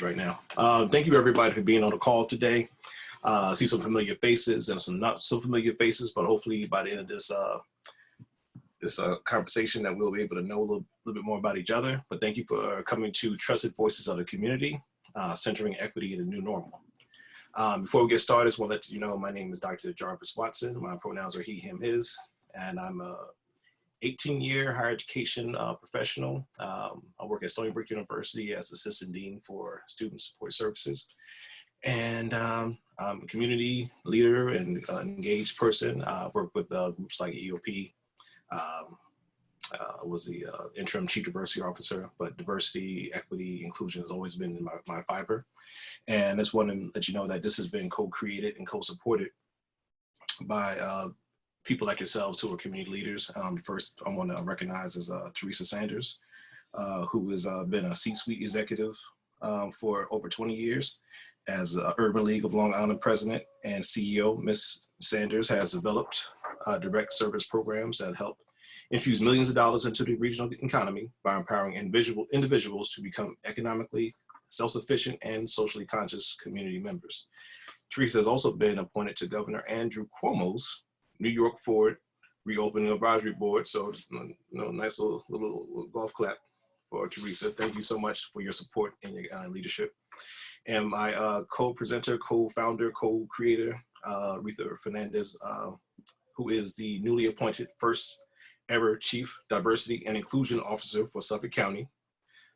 right now. Thank you everybody for being on the call today. I see some familiar faces and some not so familiar faces, but hopefully by the end of this conversation that we'll be able to know a little bit more about each other. But thank you for coming to Trusted Voices of the Community, Centering Equity in the New Normal. Before we get started, I just want to let you know my name is Dr. Jarvis Watson. My pronouns are he, him, his, and I'm a 18-year higher education professional. I work at Stony Brook University as Assistant Dean for Student Support Services. And I'm a community leader and engaged person. I work with groups like EOP. I was the interim chief diversity officer, but diversity, equity, inclusion has always been in my fiber. And I just want to let you know that this has been co-created and co-supported by people like yourselves who are community leaders. First, I want to recognize is Theresa Sanders, who has been a C-suite executive for over 20 years. As Urban League of Long Island president and CEO, Ms. Sanders has developed direct service programs that help infuse millions of dollars into the regional economy by empowering individuals to become economically self-sufficient and socially conscious community members. Theresa has also been appointed to Governor Andrew Cuomo's New York Forward Reopening Advisory Board. So, nice little golf clap for Theresa. Thank you so much for your support and your leadership. And my co-presenter, co-founder, co-creator, Retha Fernandez, who is the newly appointed first ever Chief Diversity and Inclusion Officer for Suffolk County.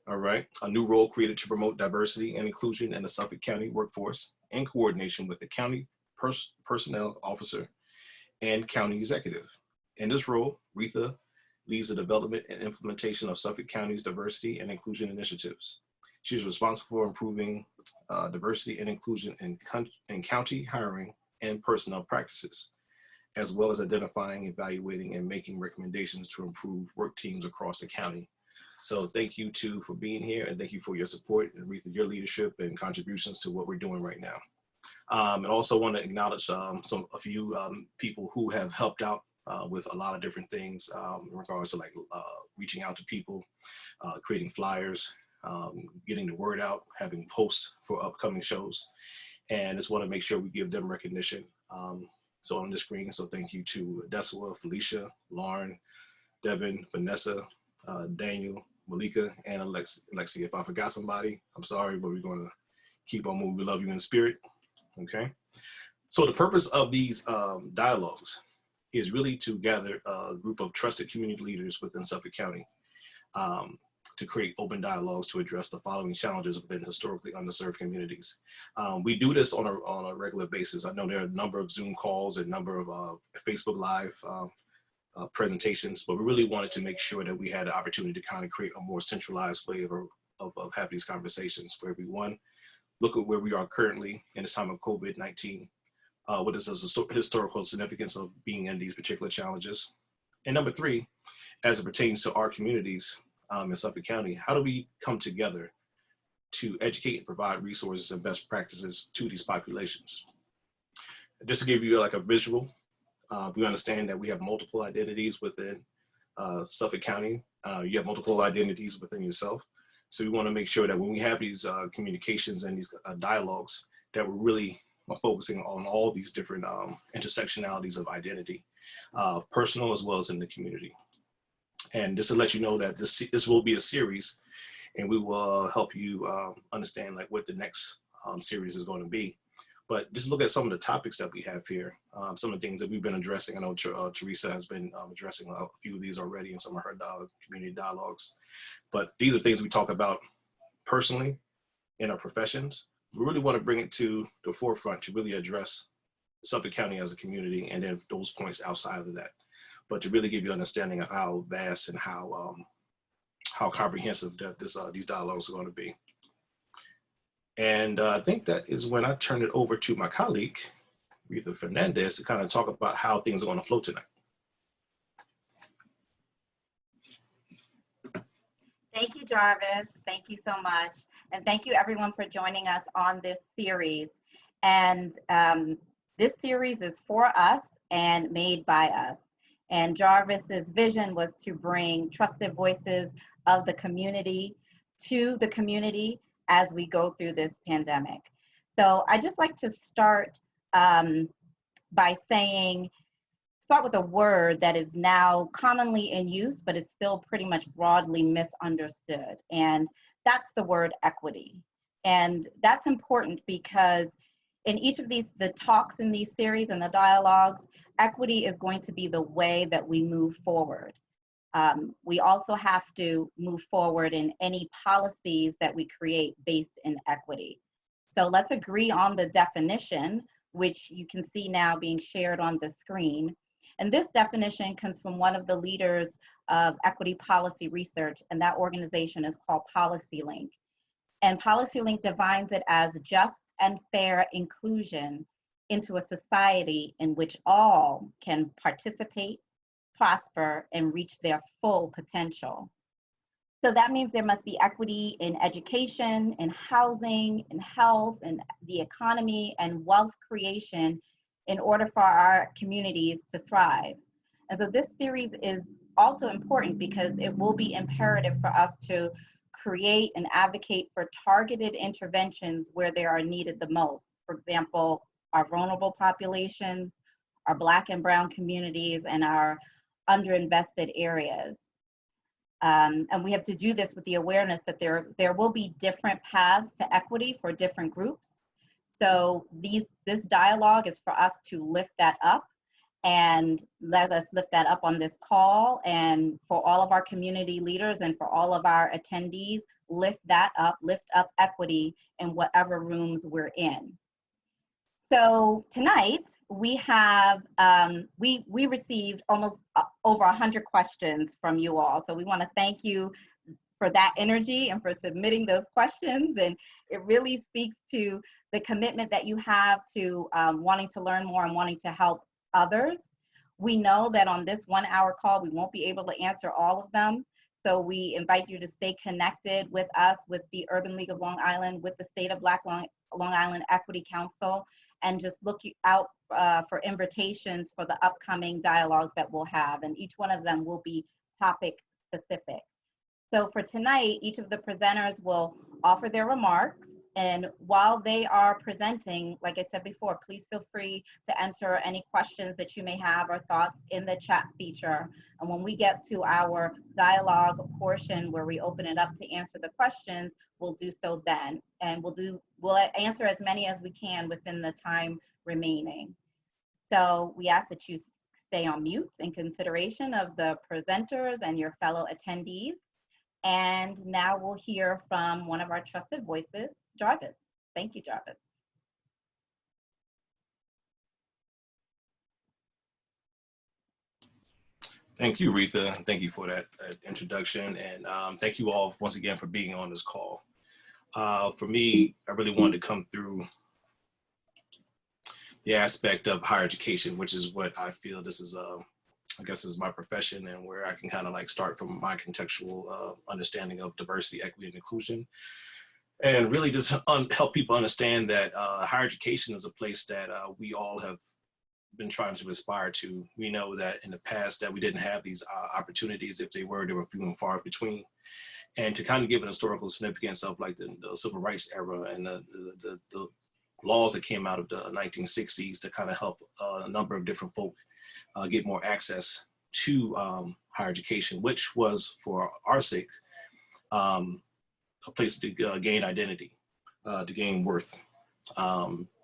All right, a new role created to promote diversity and inclusion in the Suffolk County workforce in coordination with the county personnel officer and county executive. In this role, Retha leads the development and implementation of Suffolk County's diversity and inclusion initiatives. She is responsible for improving diversity and inclusion in county hiring and personnel practices, as well as identifying, evaluating, and making recommendations to improve work teams across the county. So thank you too for being here, and thank you for your support and Retha, your leadership and contributions to what we're doing right now. And also want to acknowledge a few people who have helped out with a lot of different things in regards to like reaching out to people, creating flyers, getting the word out, having posts for upcoming shows, and just want to make sure we give them recognition. So on the screen, so thank you to Deswa, Felicia, Lauren, Devin, Vanessa, Daniel, Malika, and Alexia. If I forgot somebody, I'm sorry, but we're going to keep on moving. We love you in spirit. Okay. So the purpose of these dialogues is really to gather a group of trusted community leaders within Suffolk County to create open dialogues to address the following challenges within historically underserved communities. We do this on a regular basis. I know there are a number of Zoom calls and a number of Facebook Live presentations, but we really wanted to make sure that we had the opportunity to kind of create a more centralized way of having these conversations where we, one, look at where we are currently in this time of COVID-19. What is the historical significance of being in these particular challenges? And number three, as it pertains to our communities in Suffolk County, how do we come together to educate and provide resources and best practices to these populations? Just to give you like a visual, we understand that we have multiple identities within Suffolk County. You have multiple identities within yourself. So we want to make sure that when we have these communications and these dialogues, that we're really focusing on all these different intersectionalities of identity, personal as well as in the community. And just to let you know that this will be a series, and we will help you understand like what the next series is going to be. But just look at some of the topics that we have here, some of the things that we've been addressing. I know Theresa has been addressing a few of these already in some of her community dialogues. But these are things we talk about personally in our professions. We really want to bring it to the forefront to really address Suffolk County as a community, and then those points outside of that. But to really give you an understanding of how vast and how comprehensive that these dialogues are going to be. And I think that is when I turn it over to my colleague, Retha Fernandez, to kind of talk about how things are going to flow tonight. Thank you, Jarvis. Thank you so much. And thank you everyone for joining us on this series. And this series is for us and made by us. And Jarvis's vision was to bring trusted voices of the community to the community as we go through this pandemic. So I just like to start by start with a word that is now commonly in use, but it's still pretty much broadly misunderstood. And that's the word equity. And that's important because in each of the talks in these series and the dialogues, equity is going to be the way that we move forward. We also have to move forward in any policies that we create based in equity. So let's agree on the definition, which you can see now being shared on the screen. And this definition comes from one of the leaders of equity policy research, and that organization is called PolicyLink. And PolicyLink defines it as just and fair inclusion into a society in which all can participate, prosper, and reach their full potential. So that means there must be equity in education, in housing, in health, in the economy, and wealth creation in order for our communities to thrive. And so this series is also important because it will be imperative for us to create and advocate for targeted interventions where they are needed the most. For example, our vulnerable populations, our Black and Brown communities, and our underinvested areas. And we have to do this with the awareness that there will be different paths to equity for different groups. So this dialogue is for us to lift that up, and let us lift that up on this call, and for all of our community leaders and for all of our attendees, lift that up, lift up equity in whatever rooms we're in. So tonight we have, we received almost over 100 questions from you all. So we want to thank you for that energy and for submitting those questions. And it really speaks to the commitment that you have to wanting to learn more and wanting to help others. We know that on this 1 hour call, we won't be able to answer all of them. So we invite you to stay connected with us, with the Urban League of Long Island, with the State of Black Long Island Equity Council, and just look out for invitations for the upcoming dialogues that we'll have. And each one of them will be topic specific. So for tonight, each of the presenters will offer their remarks. And while they are presenting, like I said before, please feel free to enter any questions that you may have or thoughts in the chat feature. And when we get to our dialogue portion where we open it up to answer the questions, we'll do so then. And we'll answer as many as we can within the time remaining. So we ask that you stay on mute in consideration of the presenters and your fellow attendees. And now we'll hear from one of our trusted voices, Jarvis. Thank you, Jarvis. Thank you, Retha. Thank you for that introduction. And thank you all once again for being on this call. For me, I really wanted to come through the aspect of higher education, which is what I feel this is, I guess is my profession, and where I can kind of like start from my contextual understanding of diversity, equity, and inclusion. And really just help people understand that higher education is a place that we all have been trying to aspire to. We know that in the past that we didn't have these opportunities. If they were few and far between. And to kind of give an historical significance of like the civil rights era and the laws that came out of the 1960s to kind of help a number of different folk get more access to higher education, which was for our sake, a place to gain identity, to gain worth,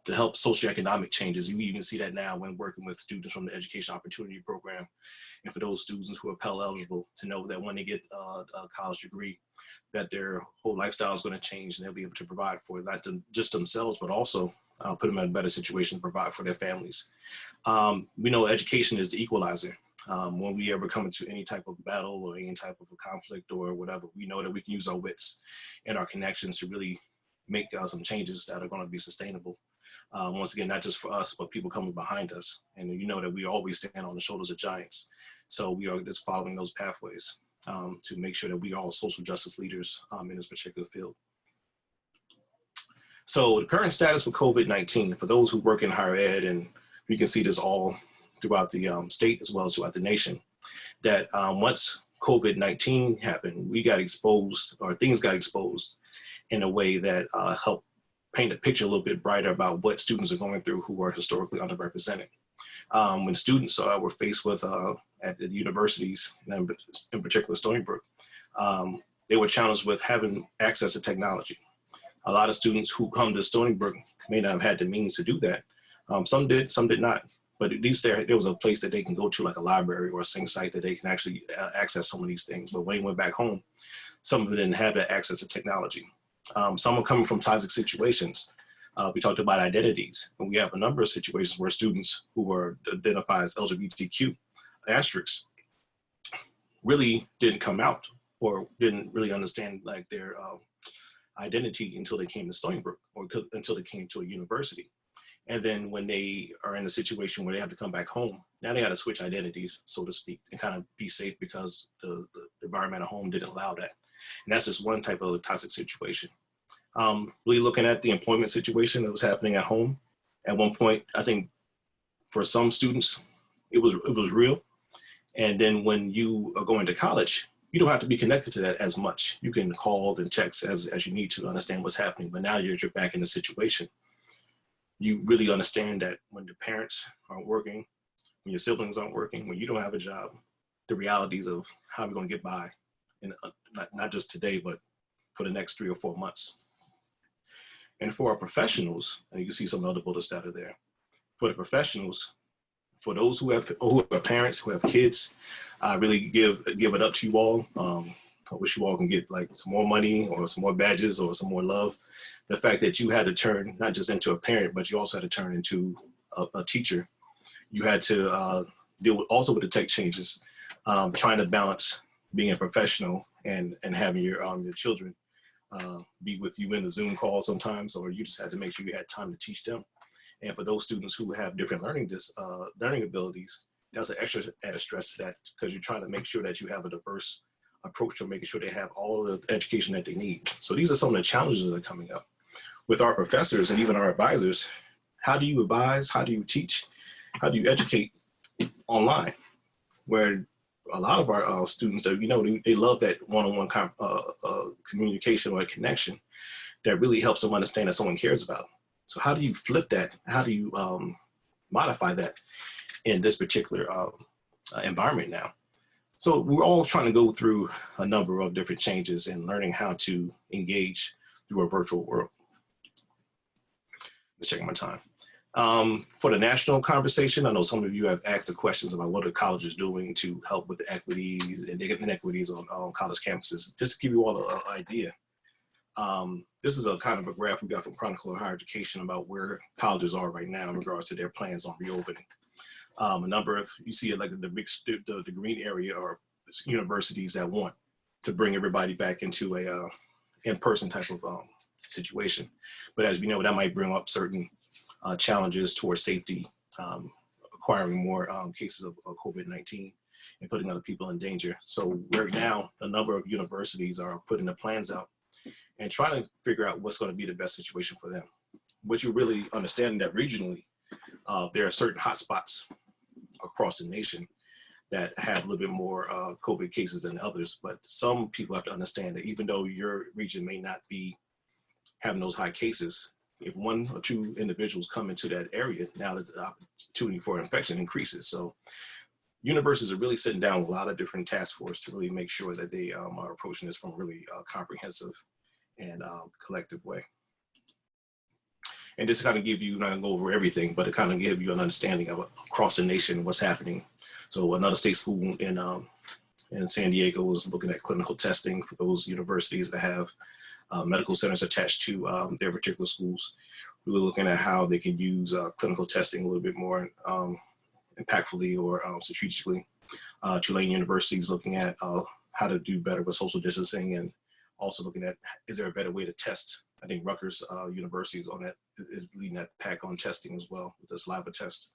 to help socioeconomic changes. We even see that now when working with students from the Education Opportunity Program. And for those students who are Pell eligible, to know that when they get a college degree, that their whole lifestyle is going to change, and they'll be able to provide for not just themselves, but also put them in a better situation to provide for their families. We know education is the equalizer. When we ever come into any type of battle or any type of a conflict or whatever, we know that we can use our wits and our connections to really make some changes that are going to be sustainable. Once again, not just for us, but people coming behind us. And you know that we always stand on the shoulders of giants. So we are just following those pathways to make sure that we are all social justice leaders in this particular field. So the current status for COVID-19, for those who work in higher ed, and we can see this all throughout the state as well as throughout the nation, that once COVID-19 happened, we got exposed, or things got exposed. in a way that help paint a picture a little bit brighter about what students are going through who are historically underrepresented. When students were faced with, at the universities, in particular Stony Brook, they were challenged with having access to technology. A lot of students who come to Stony Brook may not have had the means to do that. Some did, some did not. But at least there was a place that they can go to, like a library or a sync site, that they can actually access some of these things. But when they went back home, some of them didn't have that access to technology. Some are coming from toxic situations. We talked about identities, and we have a number of situations where students who were identified as LGBTQ asterisks really didn't come out or didn't really understand like their identity until they came to Stony Brook or until they came to a university. And then when they are in a situation where they have to come back home, now they got to switch identities, so to speak, and kind of be safe because the environment at home didn't allow that. And that's just one type of toxic situation. Really looking at the employment situation that was happening at home. At one point, I think for some students, it was real. And then when you are going to college, you don't have to be connected to that as much. You can call and text as you need to understand what's happening. But now you're back in the situation. You really understand that when the parents aren't working, when your siblings aren't working, when you don't have a job, the realities of how we're going to get by, and not just today, but for the next 3 or 4 months. And for our professionals, and you can see some other bullets that are there. For the professionals, for those who have parents, who have kids, I really give it up to you all. I wish you all can get like some more money or some more badges or some more love. The fact that you had to turn not just into a parent, but you also had to turn into a teacher. You had to deal also with the tech changes, trying to balance being a professional and having your children be with you in the Zoom call sometimes, or you just had to make sure you had time to teach them. And for those students who have different learning abilities, that's an extra added stress to that, because you're trying to make sure that you have a diverse approach to making sure they have all the education that they need. So these are some of the challenges that are coming up. With our professors and even our advisors, how do you advise? How do you teach? How do you educate online? Where a lot of our students, they love that one-on-one communication or connection that really helps them understand that someone cares about them. So how do you flip that? How do you modify that in this particular environment now? So we're all trying to go through a number of different changes and learning how to engage through a virtual world. Just checking my time. For the national conversation, I know some of you have asked the questions about what are colleges doing to help with the equities and inequities on college campuses. Just to give you all an idea, this is a kind of a graph we got from Chronicle of Higher Education about where colleges are right now in regards to their plans on reopening. A number of, you see it like the green area are universities that want to bring everybody back into a in-person type of situation. But as we know, that might bring up certain challenges towards safety, acquiring more cases of COVID-19 and putting other people in danger. So right now, a number of universities are putting the plans out and trying to figure out what's going to be the best situation for them. What you really understand that regionally, there are certain hotspots across the nation that have a little bit more COVID cases than others, but some people have to understand that even though your region may not be having those high cases, if 1 or 2 individuals come into that area, now the opportunity for infection increases. So universities are really sitting down with a lot of different task force to really make sure that they are approaching this from a really comprehensive and collective way. And just to kind of give you, not gonna go over everything, but to kind of give you an understanding of across the nation what's happening. So another state school in San Diego is looking at clinical testing for those universities that have medical centers attached to their particular schools. Really looking at how they can use clinical testing a little bit more impactfully or strategically. Tulane University is looking at how to do better with social distancing, and also looking at, is there a better way to test? I think Rutgers University is leading that pack on testing as well with the saliva test.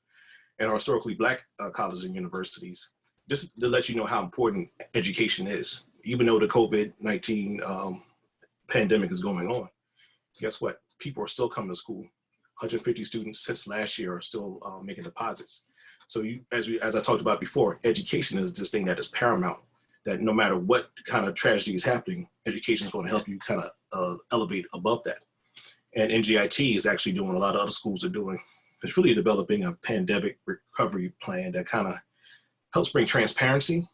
And our historically Black colleges and universities, just to let you know how important education is. Even though the COVID-19 pandemic is going on, guess what? People are still coming to school. 150 students since last year are still making deposits. So as I talked about before, education is this thing that is paramount, that no matter what kind of tragedy is happening, education is going to help you kind of elevate above that. And NGIT is actually doing a lot of other schools are doing. It's really developing a pandemic recovery plan that kind of helps bring transparency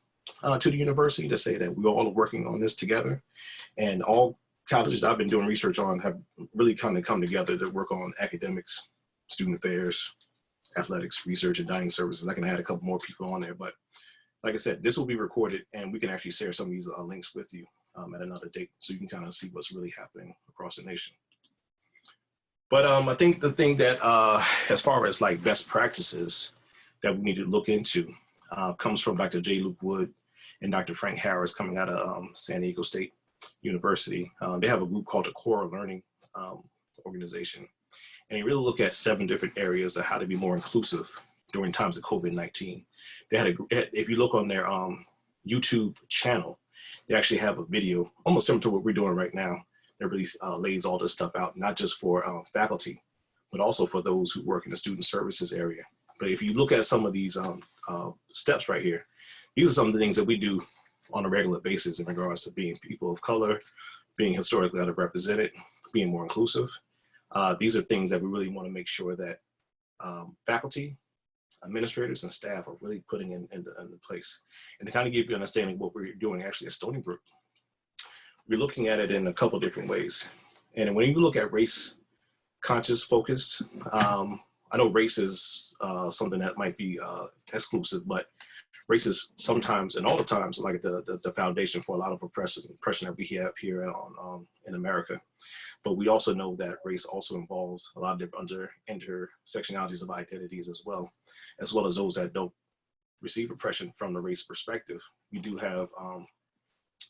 to the university to say that we all are working on this together. And all colleges I've been doing research on have really kind of come together to work on academics, student affairs, athletics, research, and dining services. I can add a couple more people on there, but like I said, this will be recorded and we can actually share some of these links with you at another date so you can kind of see what's really happening across the nation. But I think the thing that, as far as like best practices that we need to look into comes from Dr. J. Luke Wood and Dr. Frank Harris coming out of San Diego State University. They have a group called the Core Learning Organization. And they really look at 7 different areas of how to be more inclusive during times of COVID-19. They had if you look on their YouTube channel, they actually have a video almost similar to what we're doing right now. That really lays all this stuff out, not just for faculty, but also for those who work in the student services area. But if you look at some of these steps right here, these are some of the things that we do on a regular basis in regards to being people of color, being historically underrepresented, being more inclusive. These are things that we really want to make sure that faculty, administrators, and staff are really putting in place. And to kind of give you an understanding of what we're doing actually at Stony Brook, we're looking at it in a couple different ways. And when you look at race conscious focused, I know race is something that might be exclusive, but race is sometimes and all the times like the foundation for a lot of oppression that we have here in America. But we also know that race also involves a lot of different intersectionalities of identities as well as those that don't receive oppression from the race perspective. We do have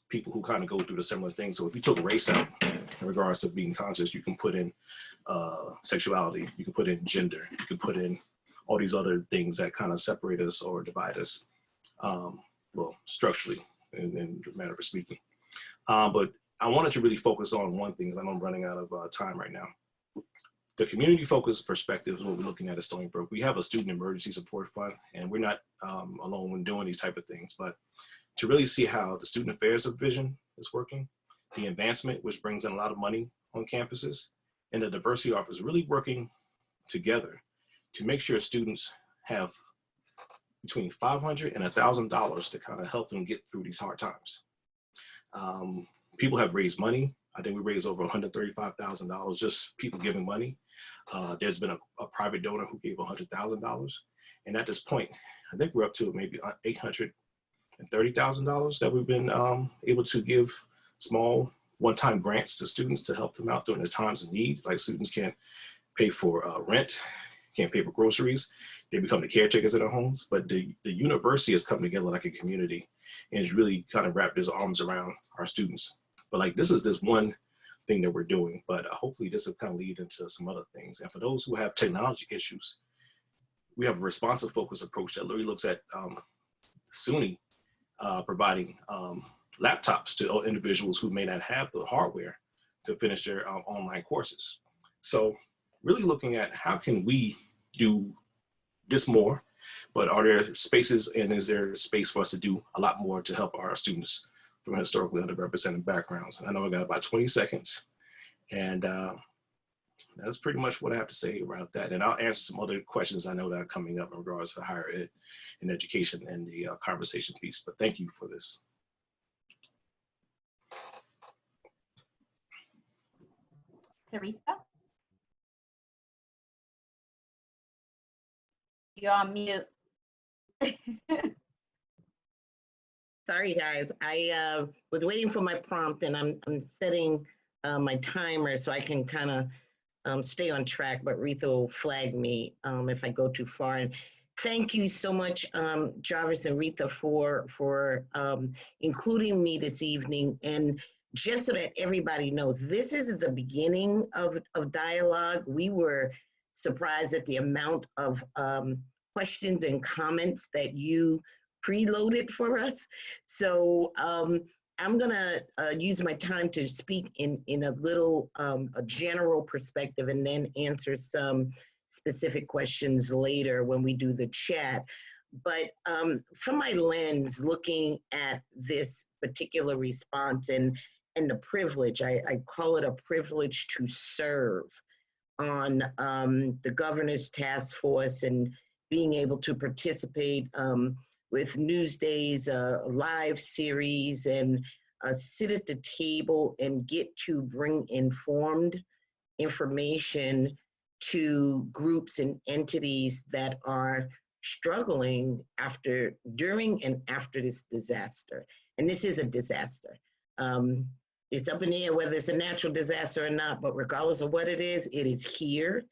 people who kind of go through the similar things. So if you took race out in regards to being conscious, you can put in sexuality, you can put in gender, you can put in all these other things that kind of separate us or divide us, well, structurally in the manner of speaking. But I wanted to really focus on one thing, because I know I'm running out of time right now. The community-focused perspective is what we're looking at Stony Brook. We have a student emergency support fund, and we're not alone when doing these type of things, but to really see how the student affairs division is working, the advancement, which brings in a lot of money on campuses, and the diversity office really working together to make sure students have between $500 and $1,000 to kind of help them get through these hard times. People have raised money. I think we raised over $135,000, just people giving money. There's been a private donor who gave $100,000. And at this point, I think we're up to maybe $830,000 that we've been able to give small one-time grants to students to help them out during the times of need. Like students can't pay for rent, can't pay for groceries. They become the caretakers of their homes. But the university has come together like a community and has really kind of wrapped its arms around our students. But like this is this one thing that we're doing, but hopefully this will kind of lead into some other things. And for those who have technology issues, we have a responsive focus approach that really looks at Stony providing laptops to individuals who may not have the hardware to finish their online courses. So really looking at how can we do this more, but are there spaces and is there space for us to do a lot more to help our students from historically underrepresented backgrounds? I know I got about 20 seconds and that's pretty much what I have to say about that. And I'll answer some other questions I know that are coming up in regards to higher ed and education and the conversation piece, but thank you for this. Theresa? You're on mute. Sorry, guys. I was waiting for my prompt, and I'm setting my timer so I can kind of stay on track. But Retha will flag me if I go too far. And thank you so much, Jarvis and Retha, for including me this evening. And just so that everybody knows, this is the beginning of Dialogue. We were surprised at the amount of questions and comments that you preloaded for us. So I'm gonna use my time to speak in a little a general perspective and then answer some specific questions later when we do the chat. But from my lens, looking at this particular response, and and the privilege, I call it a privilege to serve on the governor's task force and being able to participate with Newsday's live series and sit at the table and get to bring informed information to groups and entities that are struggling during and after this disaster. And this is a disaster. It's up in the air whether it's a natural disaster or not, but regardless of what it is here.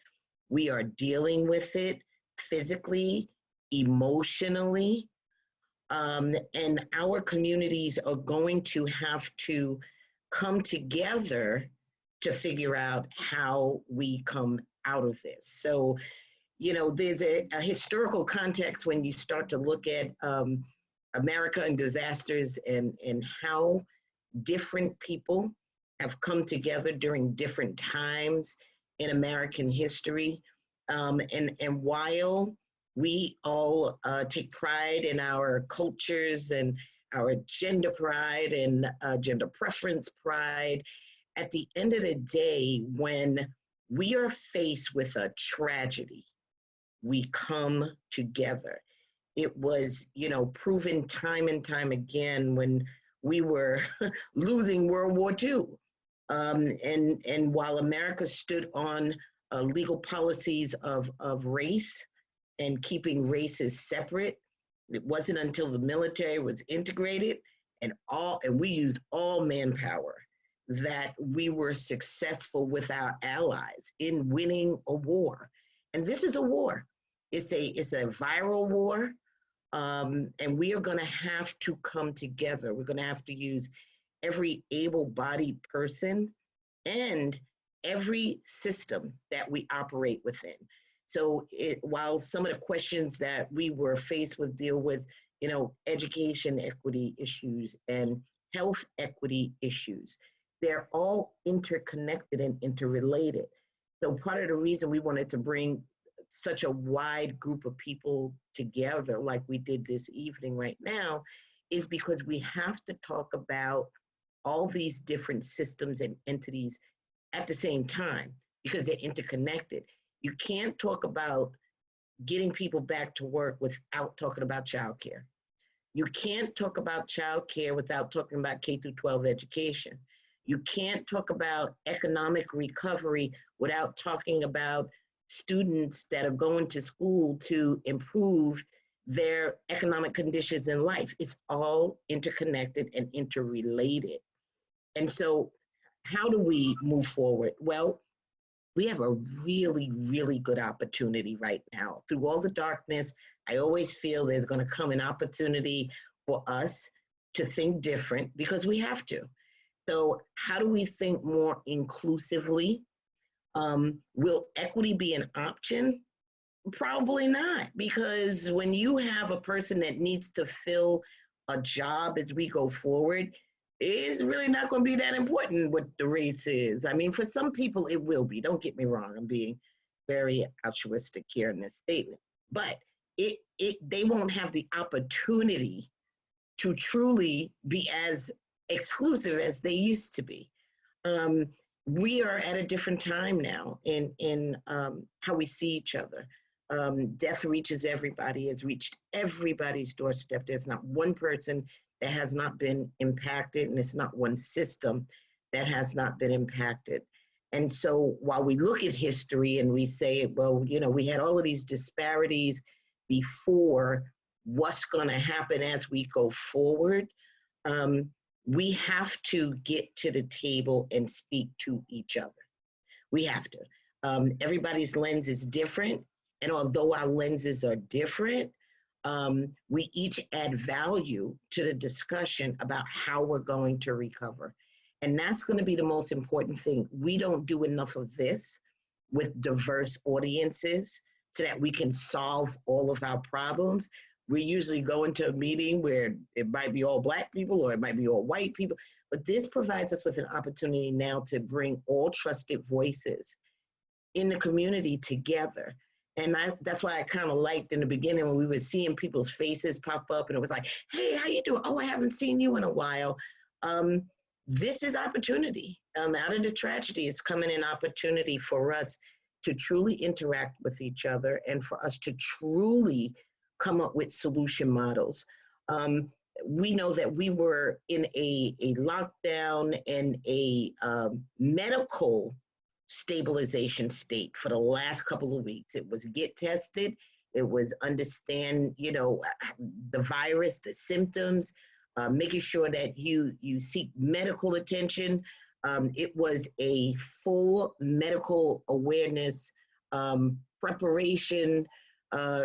We are dealing with it physically, emotionally, and our communities are going to have to come together to figure out how we come out of this. So, you know, there's a historical context when you start to look at America and disasters and how different people have come together during different times in American history. And while we all take pride in our cultures and our gender pride and gender preference pride, at the end of the day, when we are faced with a tragedy, we come together. It was, you know, proven time and time again when we were losing World War II. And while America stood on legal policies of race and keeping races separate, it wasn't until the military was integrated and we used all manpower that we were successful with our allies in winning a war. And this is a war. It's a viral war. And we are going to have to come together. We're going to have to use every able-bodied person and every system that we operate within. So while some of the questions that we were faced with deal with, you know, education equity issues and health equity issues, they're all interconnected and interrelated. So part of the reason we wanted to bring such a wide group of people together like we did this evening right now is because we have to talk about all these different systems and entities at the same time because they're interconnected. You can't talk about getting people back to work without talking about childcare. You can't talk about childcare without talking about K-12 education. You can't talk about economic recovery without talking about students that are going to school to improve their economic conditions in life. It's all interconnected and interrelated. And so how do we move forward? Well, we have a really, really good opportunity right now. Through all the darkness, I always feel there's going to come an opportunity for us to think different because we have to. So how do we think more inclusively? Will equity be an option? Probably not, because when you have a person that needs to fill a job as we go forward, it's really not going to be that important what the race is. I mean, for some people it will be. Don't get me wrong. I'm being very altruistic here in this statement. But they won't have the opportunity to truly be as exclusive as they used to be. We are at a different time now in how we see each other. Death reaches everybody, has reached everybody's doorstep. There's not one person that has not been impacted, and it's not one system that has not been impacted. And so while we look at history and we say, well, you know, we had all of these disparities before, what's going to happen as we go forward? We have to get to the table and speak to each other. We have to. Everybody's lens is different. And although our lenses are different, we each add value to the discussion about how we're going to recover. And that's going to be the most important thing. We don't do enough of this with diverse audiences so that we can solve all of our problems. We usually go into a meeting where it might be all Black people or it might be all white people, but this provides us with an opportunity now to bring all trusted voices in the community together. And that's why I kind of liked in the beginning when we were seeing people's faces pop up and it was like, hey, how you doing? Oh, I haven't seen you in a while. this is opportunity. Out of the tragedy, it's coming an opportunity for us to truly interact with each other and for us to truly come up with solution models. We know that we were in a lockdown and a medical stabilization state for the last couple of weeks. It was get tested, it was understand, the virus, the symptoms, making sure that you seek medical attention. It was a full medical awareness, preparation,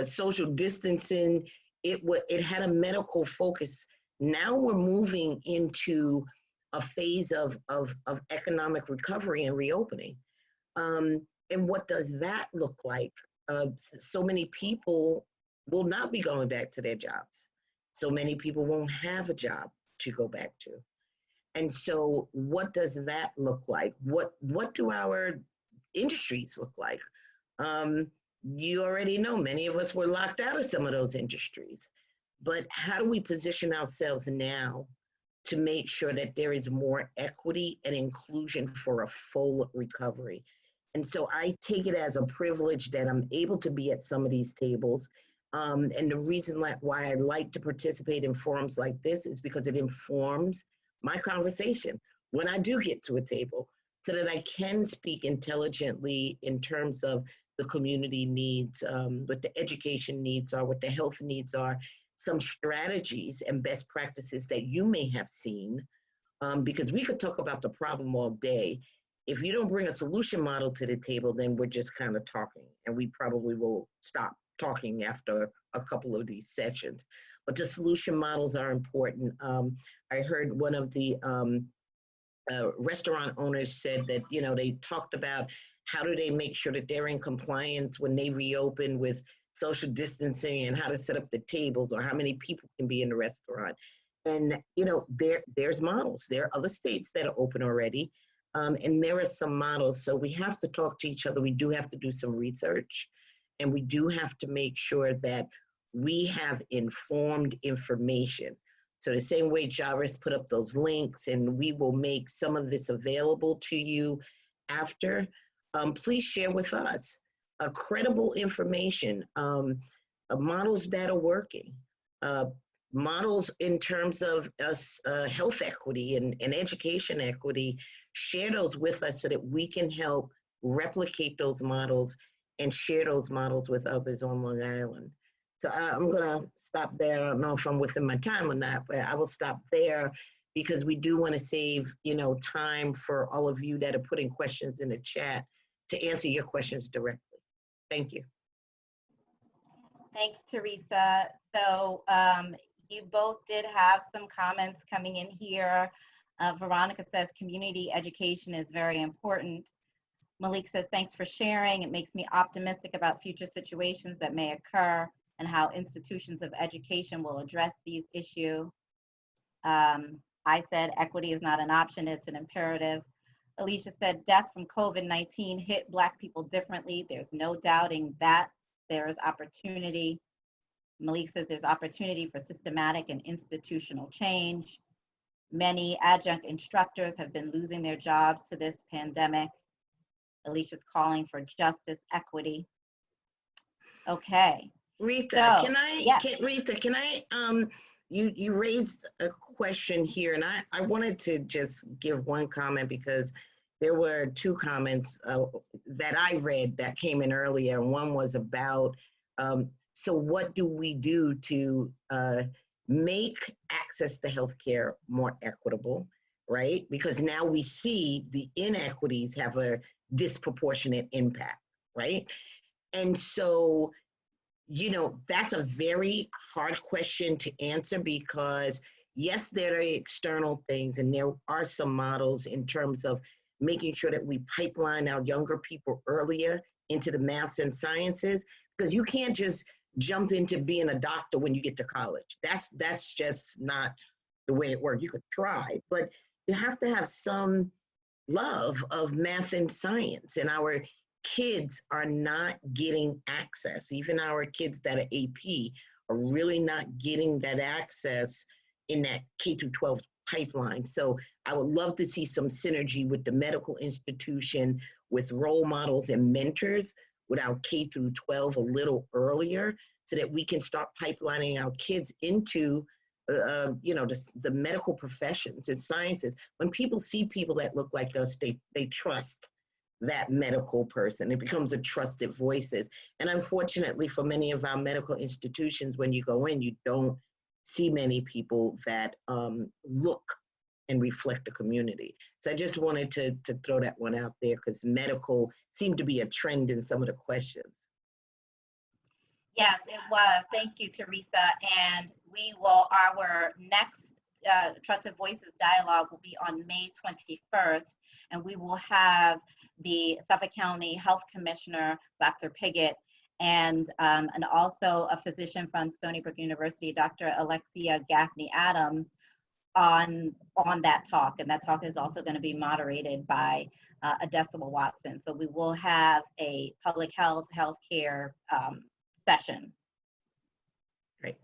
social distancing. It had a medical focus. Now we're moving into a phase of economic recovery and reopening. And what does that look like? So many people will not be going back to their jobs. So many people won't have a job to go back to. And so what does that look like? What do our industries look like? You already know many of us were locked out of some of those industries. But how do we position ourselves now to make sure that there is more equity and inclusion for a full recovery? And so I take it as a privilege that I'm able to be at some of these tables. And the reason why I like to participate in forums like this is because it informs my conversation when I do get to a table, so that I can speak intelligently in terms of the community needs, what the education needs are, what the health needs are, some strategies and best practices that you may have seen, because we could talk about the problem all day. If you don't bring a solution model to the table, then we're just kind of talking, and we probably will stop talking after a couple of these sessions. But the solution models are important. I heard one of the restaurant owners said that, they talked about how do they make sure that they're in compliance when they reopen with social distancing and how to set up the tables or how many people can be in the restaurant. And, there's models. There are other states that are open already. And there are some models. So we have to talk to each other. We do have to do some research, and we do have to make sure that we have informed information. So the same way Jarvis put up those links, and we will make some of this available to you after, please share with us credible information, models that are working, models in terms of us, health equity and education equity. Share those with us so that we can help replicate those models and share those models with others on Long Island. So I'm gonna stop there. I don't know if I'm within my time or not, but I will stop there because we do want to save, time for all of you that are putting questions in the chat to answer your questions directly. Thank you. Thanks, Theresa. So you both did have some comments coming in here. Veronica says community education is very important. Malik says, thanks for sharing. It makes me optimistic about future situations that may occur and how institutions of education will address these issues. I said, equity is not an option, it's an imperative. Alicia said, death from COVID-19 hit Black people differently. There's no doubting that there is opportunity. Malik says there's opportunity for systematic and institutional change. Many adjunct instructors have been losing their jobs to this pandemic. Alicia's calling for justice, equity. Okay. Retha, So, Retha, can I, you raised a question here, and I wanted to just give one comment because there were two comments that I read that came in earlier. One was about, so what do we do to make access to healthcare more equitable, right? Because now we see the inequities have a disproportionate impact, right? And so, that's a very hard question to answer because yes, there are external things and there are some models in terms of making sure that we pipeline our younger people earlier into the maths and sciences, because you can't just jump into being a doctor when you get to college. That's just not the way it works. You could try, but you have to have some love of math and science, and our kids are not getting access. Even our kids that are AP are really not getting that access in that K through 12 pipeline. So I would love to see some synergy with the medical institution, with role models and mentors with our K through 12 a little earlier, so that we can start pipelining our kids into the medical professions and sciences. When people see people that look like us, they trust that medical person. It becomes a trusted voices. And unfortunately for many of our medical institutions, when you go in, you don't see many people that look and reflect the community. So I just wanted to throw that one out there, because medical seemed to be a trend in some of the questions. Yes, it was. Thank you, Theresa. And our next Trusted Voices Dialogue will be on May 21st, and we will have the Suffolk County Health Commissioner, Dr. Piggott, and also a physician from Stony Brook University, Dr. Alexia Gaffney-Adams, on that talk. And that talk is also going to be moderated by Jarvis Watson. So we will have a public healthcare session. Great.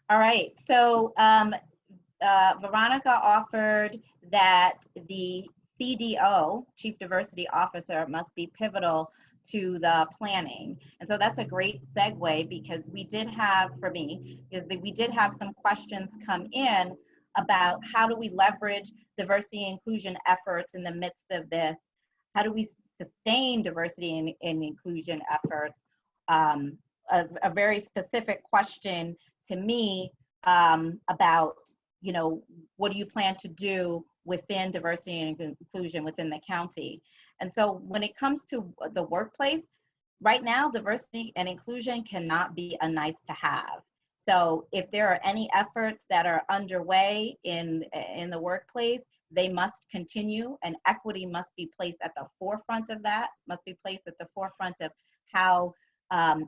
All right, so Veronica offered that the CDO, Chief Diversity Officer, must be pivotal to the planning. And so that's a great segue, because we did have some questions come in about how do we leverage diversity and inclusion efforts in the midst of this? How do we sustain diversity and inclusion efforts? A very specific question to me about, what do you plan to do within diversity and inclusion within the county? And so when it comes to the workplace, right now, diversity and inclusion cannot be a nice to have. So if there are any efforts that are underway in the workplace, they must continue, and equity must be placed at the forefront of that, must be placed at the forefront of how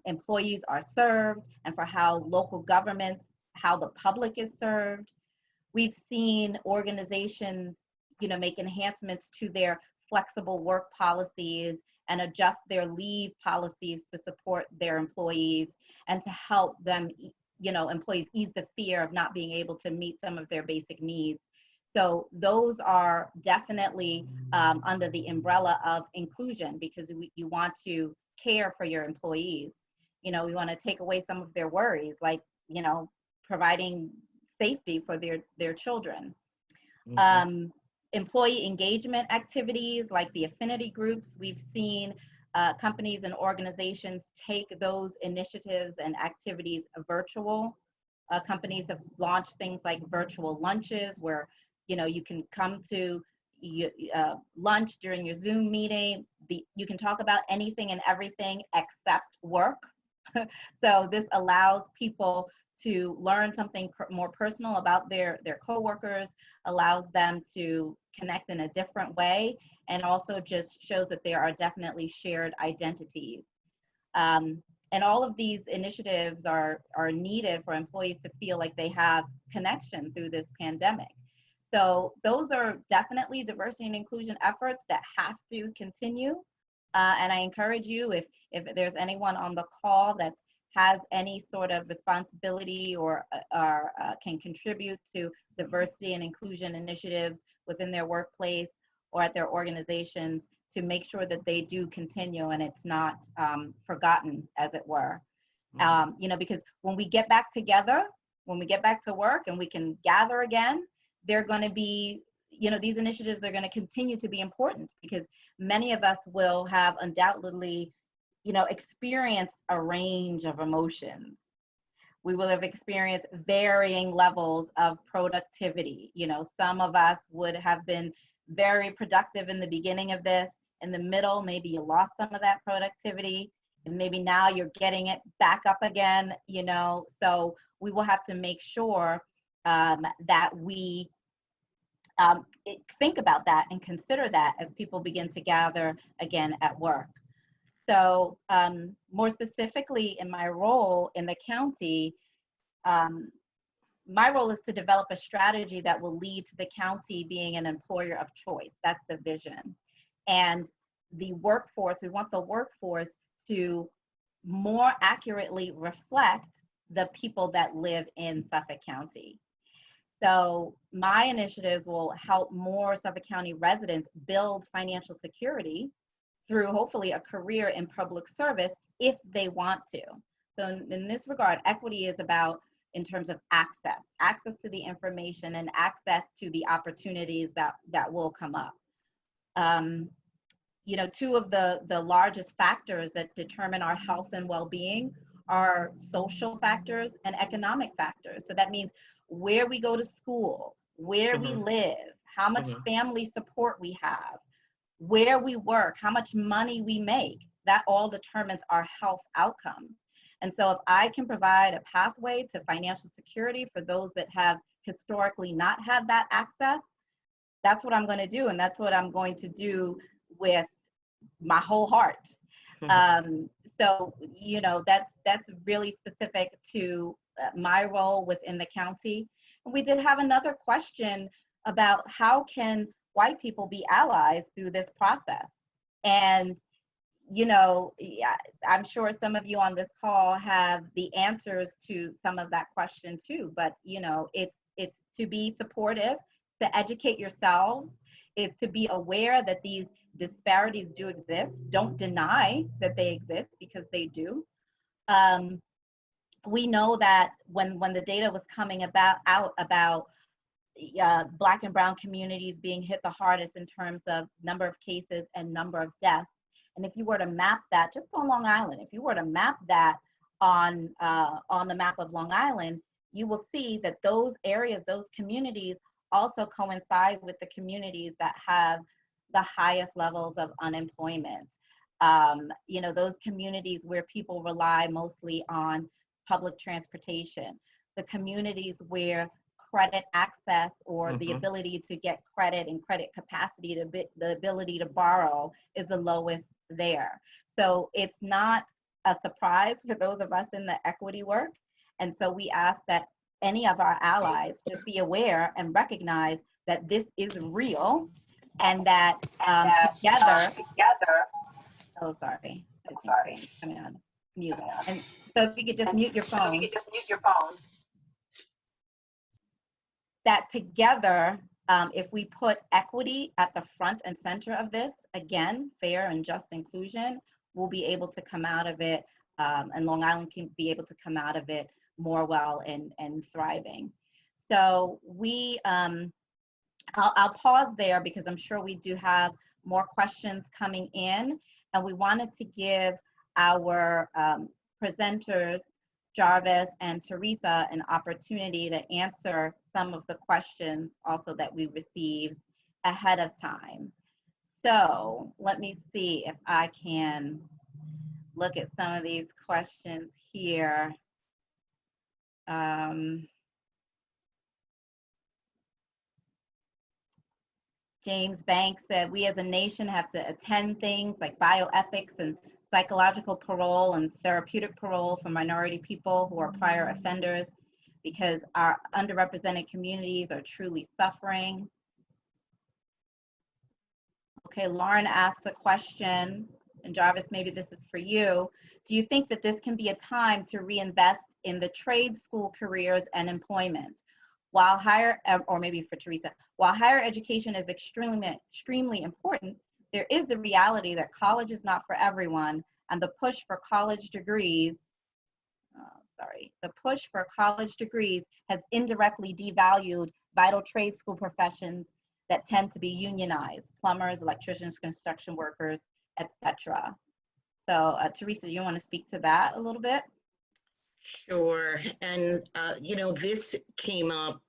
employees are served, and for how local governments, how the public is served. We've seen organizations, make enhancements to their flexible work policies and adjust their leave policies to support their employees and to help them, employees ease the fear of not being able to meet some of their basic needs. So those are definitely under the umbrella of inclusion, because you want to care for your employees. We want to take away some of their worries, like, providing safety for their children. Mm-hmm. Employee engagement activities like the affinity groups, we've seen companies and organizations take those initiatives and activities virtual. Companies have launched things like virtual lunches, where you can come to lunch during your Zoom meeting. You can talk about anything and everything except work. So this allows people to learn something more personal about their coworkers, allows them to connect in a different way, and also just shows that there are definitely shared identities. And all of these initiatives are needed for employees to feel like they have connection through this pandemic. So those are definitely diversity and inclusion efforts that have to continue. And I encourage you, if there's anyone on the call that has any sort of responsibility or can contribute to diversity and inclusion initiatives within their workplace or at their organizations, to make sure that they do continue and it's not forgotten, as it were. Because when we get back together, when we get back to work and we can gather again, they're going to be, these initiatives are going to continue to be important, because many of us will have undoubtedly, experienced a range of emotions. We will have experienced varying levels of productivity. Some of us would have been very productive in the beginning of this. In the middle, maybe you lost some of that productivity, and maybe now you're getting it back up again, So we will have to make sure that we think about that and consider that as people begin to gather again at work. So more specifically in my role in the county, my role is to develop a strategy that will lead to the county being an employer of choice. That's the vision. And the workforce, we want the workforce to more accurately reflect the people that live in Suffolk County. So my initiatives will help more Suffolk County residents build financial security through hopefully a career in public service if they want to. So in this regard, equity is about, in terms of access to the information and access to the opportunities that will come up. You know, two of the largest factors that determine our health and well-being are social factors and economic factors. So that means where we go to school, where we live, how much family support we have, where we work, how much money we make. That all determines our health outcomes. And so if I can provide a pathway to financial security for those that have historically not had that access, that's what I'm going to do. And that's what I'm going to do with my whole heart. So, you know, that's really specific to my role within the county. And we did have another question about how can white people be allies through this process? And, you know, yeah, I'm sure some of you on this call have the answers to some of that question too, but, you know, it's to be supportive, to educate yourselves, is to be aware that these disparities do exist. Don't deny that they exist, because they do. We know that when the data was coming out about Black and Brown communities being hit the hardest in terms of number of cases and number of deaths, and if you were to map that just on Long Island, if you were to map that on the map of Long Island, you will see that those areas, those communities, also coincide with the communities that have the highest levels of unemployment. You know, those communities where people rely mostly on public transportation, the communities where credit access or the ability to get credit and credit capacity, the ability to borrow is the lowest there. So it's not a surprise for those of us in the equity work. And so we ask that any of our allies just be aware and recognize that this is real, and that together, oh, sorry, coming on mute. And so if you could just mute your phone. That together, if we put equity at the front and center of this, again, fair and just inclusion, we'll be able to come out of it, and Long Island can be able to come out of it more well and thriving. So I'll pause there because I'm sure we do have more questions coming in, and we wanted to give our presenters, Jarvis and Theresa, an opportunity to answer some of the questions also that we received ahead of time. So let me see if I can look at some of these questions here. James Banks said, we as a nation have to attend things like bioethics and psychological parole and therapeutic parole for minority people who are prior offenders, because our underrepresented communities are truly suffering. Okay, Lauren asks a question, and Jarvis, maybe this is for you. Do you think that this can be a time to reinvest in the trade school careers and employment? While higher, or maybe for Theresa, while higher education is extremely important, there is the reality that college is not for everyone, and the push for college degrees, has indirectly devalued vital trade school professions that tend to be unionized: plumbers, electricians, construction workers, etc. So Theresa, you want to speak to that a little bit? Sure. And, you know, this came up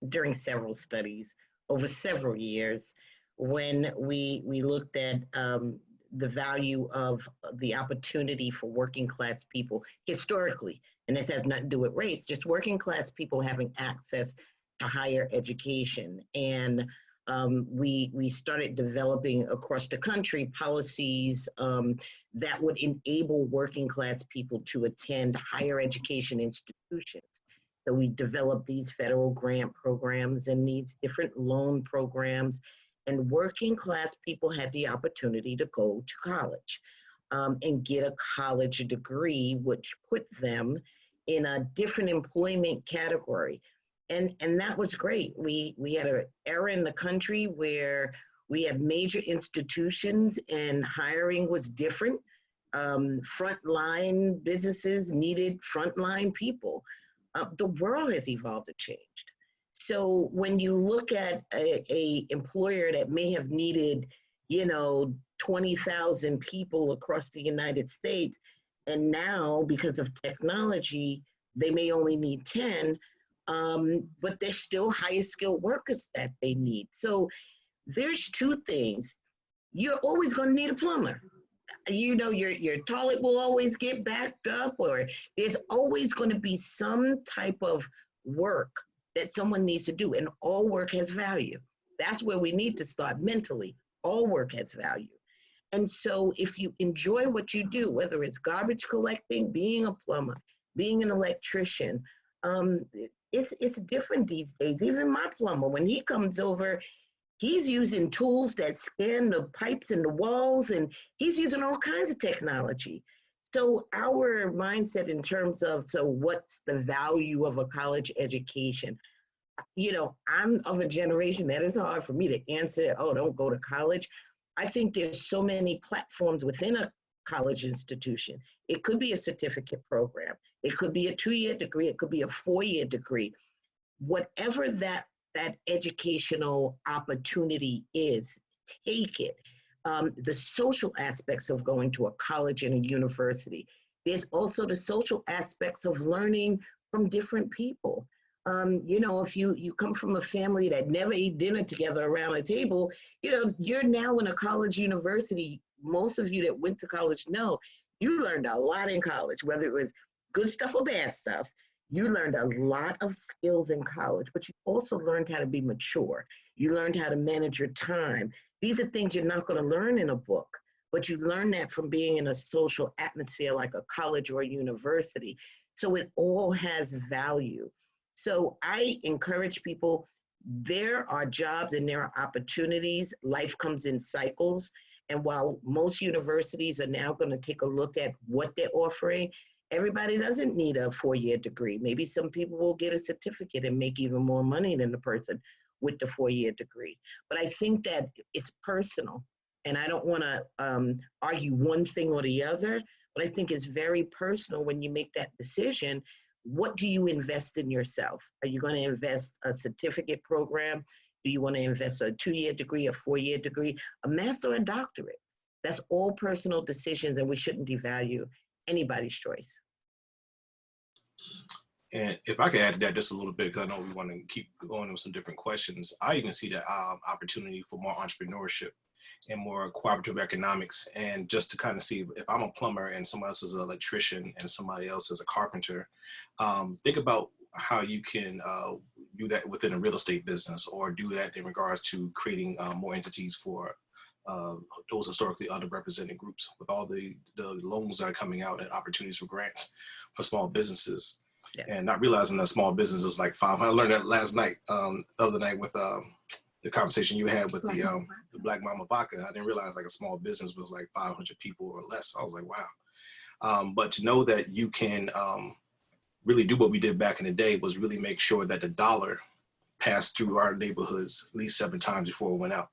during several studies over several years when we looked at the value of the opportunity for working class people historically. And this has nothing to do with race, just working class people having access to higher education. And we started developing across the country policies that would enable working class people to attend higher education institutions. So we developed these federal grant programs and these different loan programs, and working class people had the opportunity to go to college and get a college degree, which put them in a different employment category. And that was great. We had an era in the country where we had major institutions and hiring was different. Frontline businesses needed frontline people. The world has evolved and changed. So when you look at a employer that may have needed, 20,000 people across the United States, and now because of technology, they may only need 10, but they're still highest skilled workers that they need. So there's two things. You're always going to need a plumber. Your toilet will always get backed up, or there's always going to be some type of work that someone needs to do, and all work has value. That's where we need to start mentally. All work has value. And so if you enjoy what you do, whether it's garbage collecting, being a plumber, being an electrician, it's different these days. Even my plumber, when he comes over, he's using tools that scan the pipes and the walls, and he's using all kinds of technology. So our mindset in terms of, so what's the value of a college education? I'm of a generation that is hard for me to answer, oh, don't go to college. I think there's so many platforms within a college institution. It could be a certificate program. It could be a 2-year degree. It could be a 4-year degree. Whatever that educational opportunity is, take it. The social aspects of going to a college and a university. There's also the social aspects of learning from different people. If you come from a family that never ate dinner together around a table, you're now in a college university. Most of you that went to college know you learned a lot in college, whether it was good stuff or bad stuff. You learned a lot of skills in college, but you also learned how to be mature. You learned how to manage your time. These are things you're not going to learn in a book, but you learn that from being in a social atmosphere like a college or a university. So it all has value. So I encourage people, there are jobs and there are opportunities. Life comes in cycles. And while most universities are now going to take a look at what they're offering, everybody doesn't need a 4-year degree. Maybe some people will get a certificate and make even more money than the person with the 4-year degree. But I think that it's personal. And I don't want to argue one thing or the other, but I think it's very personal when you make that decision. What do you invest in yourself? Are you going to invest a certificate program? Do you want to invest a 2-year degree, a 4-year degree, a master or a doctorate? That's all personal decisions, and we shouldn't devalue anybody's choice. And if I could add to that just a little bit, because I know we want to keep going with some different questions, I even see the opportunity for more entrepreneurship and more cooperative economics. And just to kind of see, if I'm a plumber and someone else is an electrician and somebody else is a carpenter, think about how you can do that within a real estate business, or do that in regards to creating more entities for those historically underrepresented groups, with all the loans that are coming out and opportunities for grants for small businesses. Yeah. And not realizing that small business is like 500. I learned that last night, the other night with the conversation you had with the Black Mama Vodka. I didn't realize like a small business was like 500 people or less. I was like, wow. But to know that you can really do what we did back in the day was really make sure that the dollar passed through our neighborhoods at least 7 times before it went out.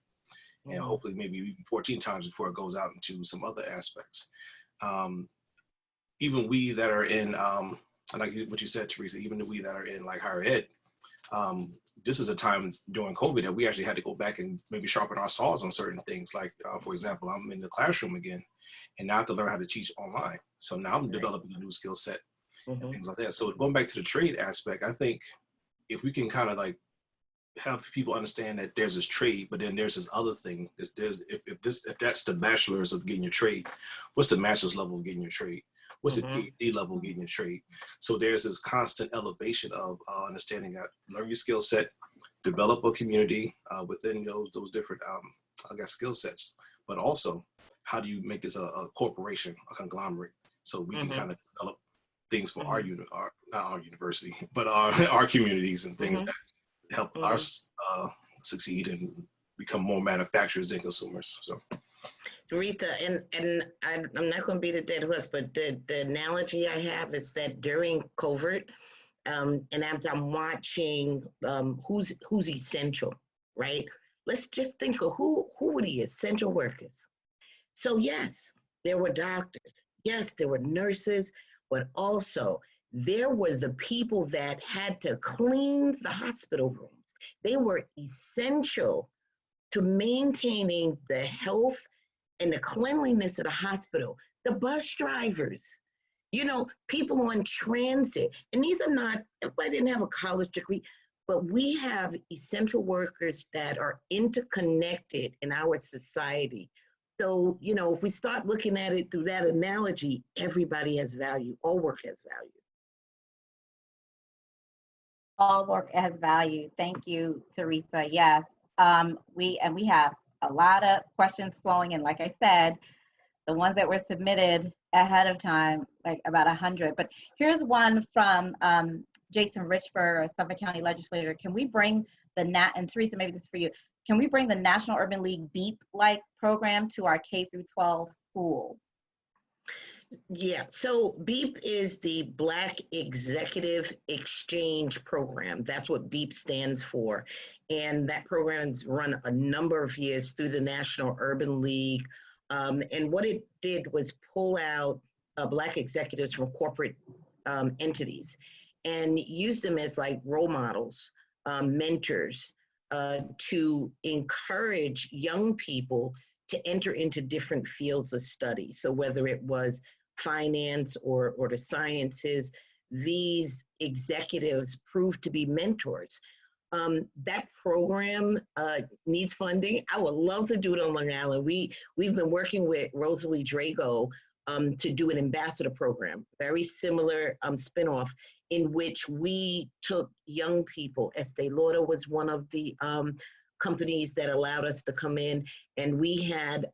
And hopefully maybe even 14 times before it goes out into some other aspects. Even we that are in, like what you said, Theresa, even we that are in like higher ed, this is a time during COVID that we actually had to go back and maybe sharpen our saws on certain things. Like, for example, I'm in the classroom again, and now I have to learn how to teach online. So now I'm developing a new skill set and things like that. So going back to the trade aspect, I think if we can kind of like have people understand that there's this trade, but then there's this other thing. If that's the bachelor's of getting your trade, what's the master's level of getting your trade? What's the PhD level of getting your trade? So there's this constant elevation of understanding that learn your skill set, develop a community within those different, skill sets, but also how do you make this a corporation, a conglomerate, so we can kind of develop things for not our university, but our communities and things that help us succeed and become more manufacturers than consumers. So. Retha, and I'm not going to beat a dead horse, but the analogy I have is that during COVID, and as I'm watching who's essential, right? Let's just think of who were the essential workers. So yes, there were doctors. Yes, there were nurses, but also there was the people that had to clean the hospital rooms. They were essential to maintaining the health and the cleanliness of the hospital. The bus drivers, people on transit. And these are not, everybody didn't have a college degree, but we have essential workers that are interconnected in our society. So, if we start looking at it through that analogy, everybody has value, all work has value. All work has value. Thank you, Theresa. Yes, we have a lot of questions flowing in. Like I said, the ones that were submitted ahead of time, like about 100. But here's one from Jason Richburg, a Suffolk County legislator. Can we bring and Theresa, maybe this is for you. Can we bring the National Urban League BEEP-like program to our K through 12 schools? Yeah, so BEEP is the Black Executive Exchange Program. That's what BEEP stands for. And that program's run a number of years through the National Urban League. And what it did was pull out Black executives from corporate entities and use them as like role models, mentors, to encourage young people to enter into different fields of study. So whether it was finance or the sciences, these executives proved to be mentors. That program needs funding. I would love to do it on Long Island. We've been working with Rosalie Drago to do an ambassador program, very similar spinoff, in which we took young people. Estee Lauder was one of the companies that allowed us to come in, and we had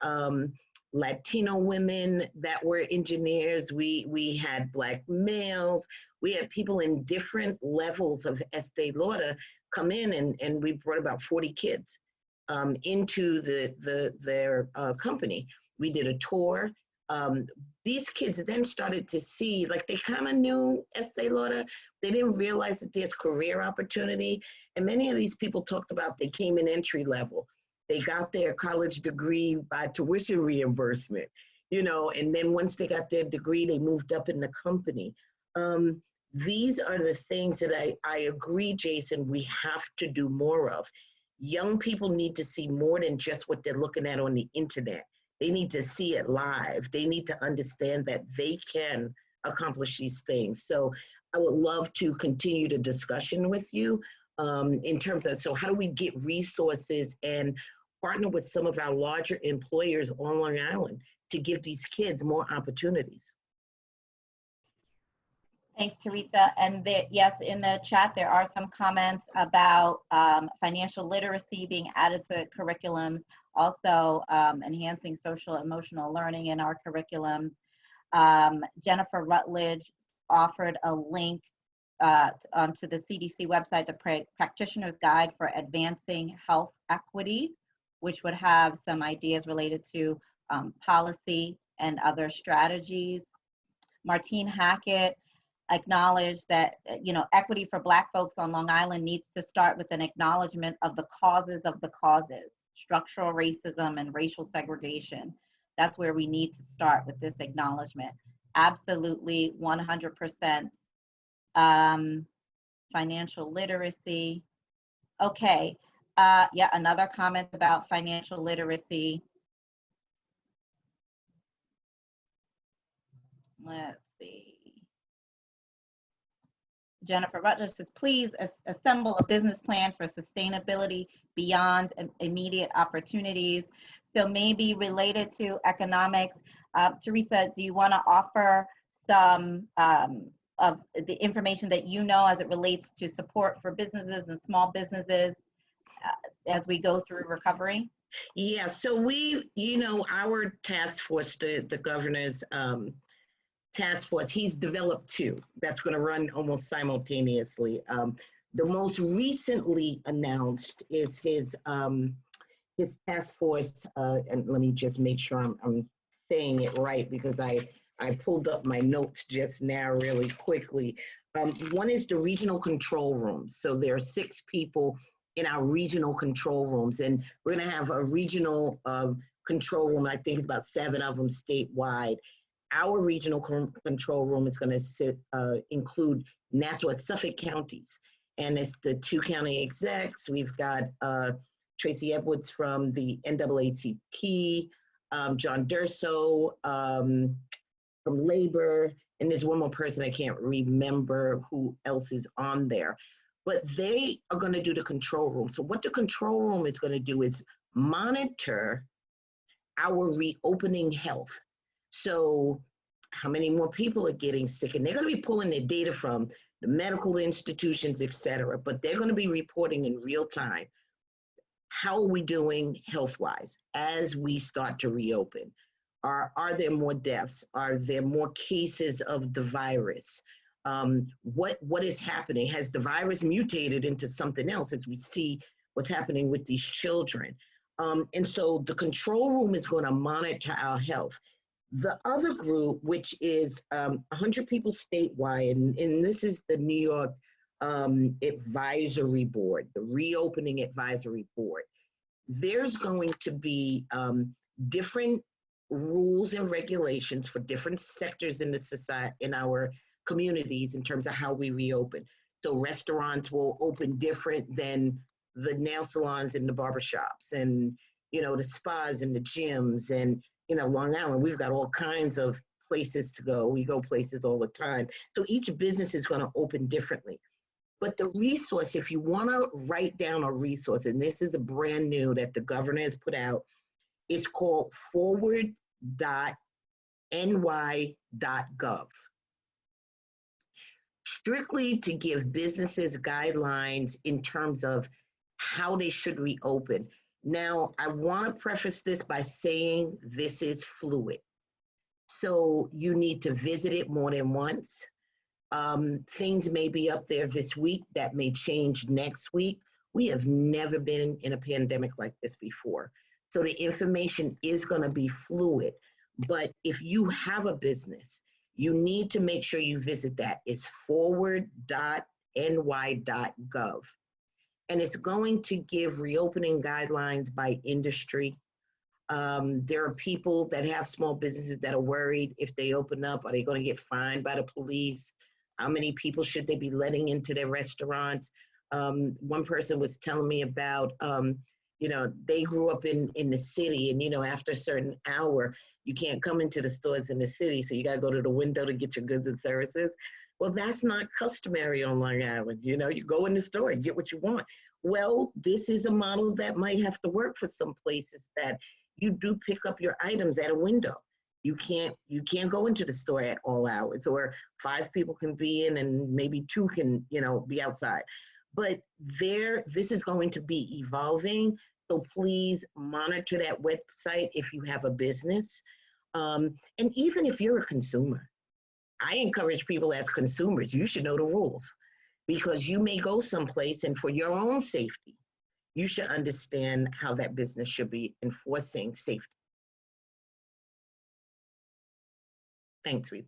Latino women that were engineers. We had Black males. We had people in different levels of Estee Lauder come in, and we brought about 40 kids into their company. We did a tour. These kids then started to see, like, they kind of knew Estee Lauder. They didn't realize that there's career opportunity. And many of these people talked about they came in entry level. They got their college degree by tuition reimbursement, and then once they got their degree, they moved up in the company. These are the things that I agree, Jason, we have to do more of. Young people need to see more than just what they're looking at on the internet. They need to see it live. They need to understand that they can accomplish these things. So I would love to continue the discussion with you in terms of, so how do we get resources and partner with some of our larger employers on Long Island to give these kids more opportunities? Thanks, Theresa. And yes, in the chat, there are some comments about financial literacy being added to curriculums, also enhancing social emotional learning in our curriculums. Jennifer Rutledge offered a link onto the CDC website, the Practitioner's Guide for Advancing Health Equity, which would have some ideas related to policy and other strategies. Martine Hackett acknowledged that equity for Black folks on Long Island needs to start with an acknowledgement of the causes, structural racism and racial segregation. That's where we need to start, with this acknowledgement. Absolutely, 100%. Financial literacy. Okay, yeah, another comment about financial literacy. Let's see. Jennifer Rutledge says, please assemble a business plan for sustainability beyond immediate opportunities. So maybe related to economics, Theresa, do you want to offer some of the information that you know as it relates to support for businesses and small businesses as we go through recovery? Yeah, so our task force, the governor's task force, he's developed two that's going to run almost simultaneously. The most recently announced is his task force, and let me just make sure I'm saying it right, because I I pulled up my notes just now really quickly. One is the regional control rooms. So there are 6 people in our regional control rooms, and we're going to have a regional control room. I think it's about 7 of them statewide. Our regional control room is going to include Nassau and Suffolk counties, and it's the 2 county execs. We've got Tracy Edwards from the NAACP, John Durso from Labor, and there's one more person I can't remember who else is on there. But they are going to do the control room. So what the control room is going to do is monitor our reopening health. So how many more people are getting sick? And they're going to be pulling their data from the medical institutions, et cetera, but they're going to be reporting in real time. How are we doing health-wise as we start to reopen? Are there more deaths? Are there more cases of the virus? What is happening? Has the virus mutated into something else as we see what's happening with these children? And so the control room is going to monitor our health. The other group, which is 100 people statewide, and this is the New York Advisory Board, the Reopening Advisory Board. There's going to be different rules and regulations for different sectors in the society, in our communities, in terms of how we reopen. So restaurants will open different than the nail salons and the barbershops, and the spas and the gyms, and Long Island, we've got all kinds of places to go. We go places all the time. So each business is going to open differently. But the resource, if you want to write down a resource, and this is a brand new that the governor has put out, it's called forward.ny.gov. Strictly to give businesses guidelines in terms of how they should reopen. Now, I want to preface this by saying this is fluid. So you need to visit it more than once. Things may be up there this week that may change next week. We have never been in a pandemic like this before. So the information is going to be fluid. But if you have a business, you need to make sure you visit that. It's forward.ny.gov. And it's going to give reopening guidelines by industry. There are people that have small businesses that are worried if they open up, are they going to get fined by the police? How many people should they be letting into their restaurants? One person was telling me about, they grew up in the city, and, after a certain hour, you can't come into the stores in the city, so you got to go to the window to get your goods and services. Well, that's not customary on Long Island. You go in the store and get what you want. Well, this is a model that might have to work for some places, that you do pick up your items at a window. You can't go into the store at all hours, or 5 people can be in and maybe 2 can, be outside. But this is going to be evolving. So please monitor that website if you have a business. And even if you're a consumer, I encourage people as consumers, you should know the rules, because you may go someplace and for your own safety, you should understand how that business should be enforcing safety. Thanks, Retha.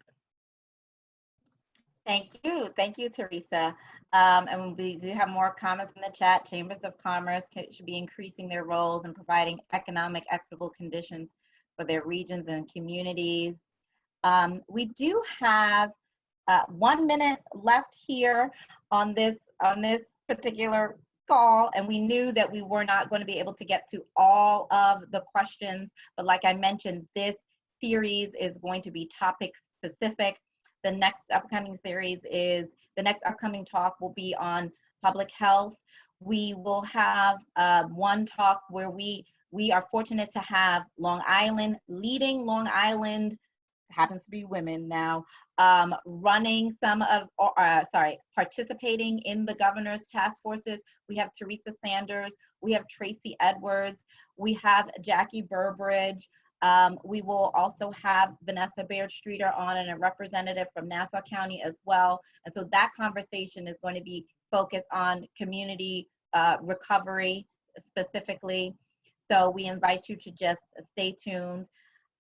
Thank you, Theresa. And we do have more comments in the chat. Chambers of Commerce should be increasing their roles in providing economic equitable conditions for their regions and communities. We do have 1 minute left here on this particular call, and we knew that we were not going to be able to get to all of the questions, but like I mentioned, this series is going to be topic specific. The next upcoming talk will be on public health. We will have one talk where we are fortunate to have leading Long Island, happens to be women now, participating in the governor's task forces. We have Theresa Sanders, we have Tracy Edwards, we have Jackie Burbridge. We will also have Vanessa Baird Streeter on, and a representative from Nassau County as well. And so that conversation is going to be focused on community recovery specifically. So we invite you to just stay tuned.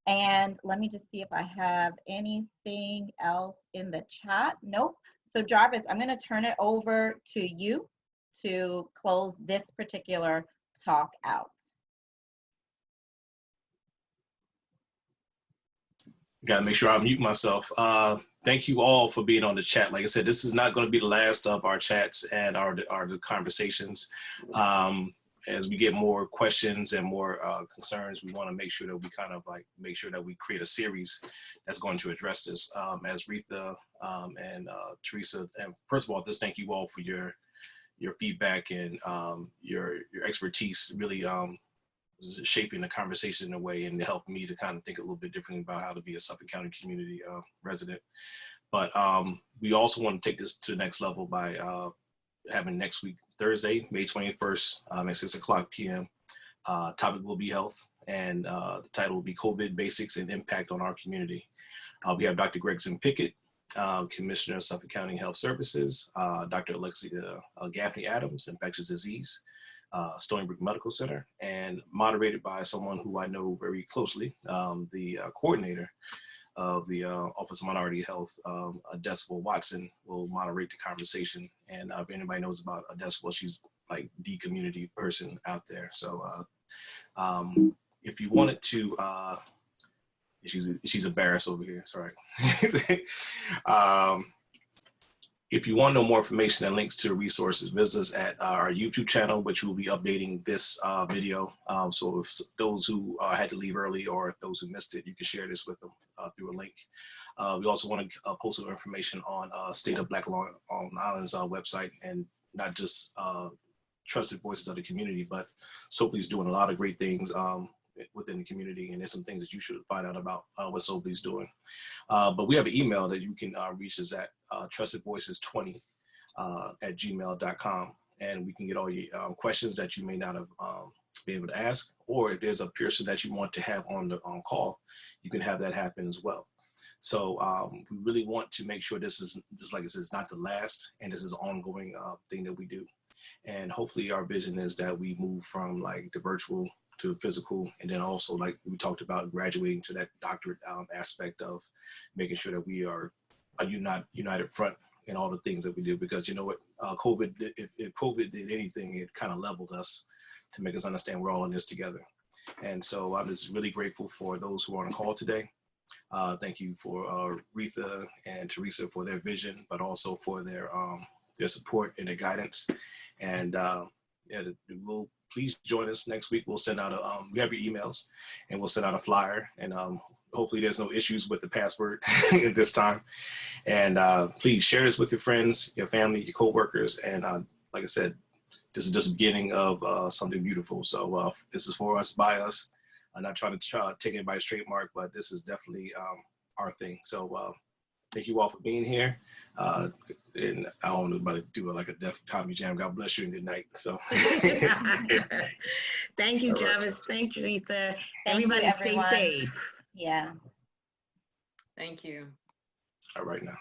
And let me just see if I have anything else in the chat. Nope. So Jarvis, I'm going to turn it over to you to close this particular talk out. Got to make sure I mute myself. Thank you all for being on the chat. Like I said, this is not going to be the last of our chats and our conversations. As we get more questions and more concerns, we want to make sure that we kind of like make sure that we create a series that's going to address this. As Retha and Theresa, and first of all, just thank you all for your feedback and your expertise, really shaping the conversation in a way and helping me to kind of think a little bit differently about how to be a Suffolk County community resident. But we also want to take this to the next level by having next week, Thursday, May 21st at 6 o'clock p.m. Topic will be health, and the title will be COVID Basics and Impact on Our Community. We have Dr. Gregson Pickett, Commissioner of Suffolk County Health Services, Dr. Alexia Gaffney Adams, Infectious Disease, Stony Brook Medical Center, and moderated by someone who I know very closely, the coordinator of the Office of Minority Health, Jarvis Watson, will moderate the conversation. And if anybody knows about Jarvis, she's like the community person out there. So if you wanted to, she's embarrassed over here, sorry. If you want to know more information and links to resources, visit us at our YouTube channel, which will be updating this video. So if those who had to leave early or if those who missed it, you can share this with them through a link. We also want to post some information on State of Black Law on Island's website, and not just trusted voices of the community, but Sopley's doing a lot of great things within the community, and there's some things that you should find out about what Sopley's doing. But we have an email that you can reach us at trustedvoices20 at gmail.com, and we can get all your questions that you may not have been able to ask, or if there's a person that you want to have on the call, you can have that happen as well. So we really want to make sure this is, just like I said, it's not the last, and this is an ongoing thing that we do. And hopefully our vision is that we move from like the virtual to physical, and then also like we talked about graduating to that doctorate aspect of making sure that we are a united front in all the things that we do. Because you know what, COVID, if COVID did anything, it kind of leveled us to make us understand we're all in this together. And so I'm just really grateful for those who are on the call today. Thank you for Retha and Theresa for their vision, but also for their support and their guidance. And yeah, we'll please join us next week. We'll send out we have your emails, and we'll send out a flyer, and hopefully there's no issues with the password at this time. And please share this with your friends, your family, your coworkers. And like I said, this is just the beginning of something beautiful. So this is for us, by us. I'm not trying to take anybody's trademark, but this is definitely our thing. So thank you all for being here. And I don't know about to do it like a Def Comedy Jam. God bless you and good night. So thank you, Jarvis. Thank you, Retha. Everybody stay safe. Yeah. Thank you. All right now.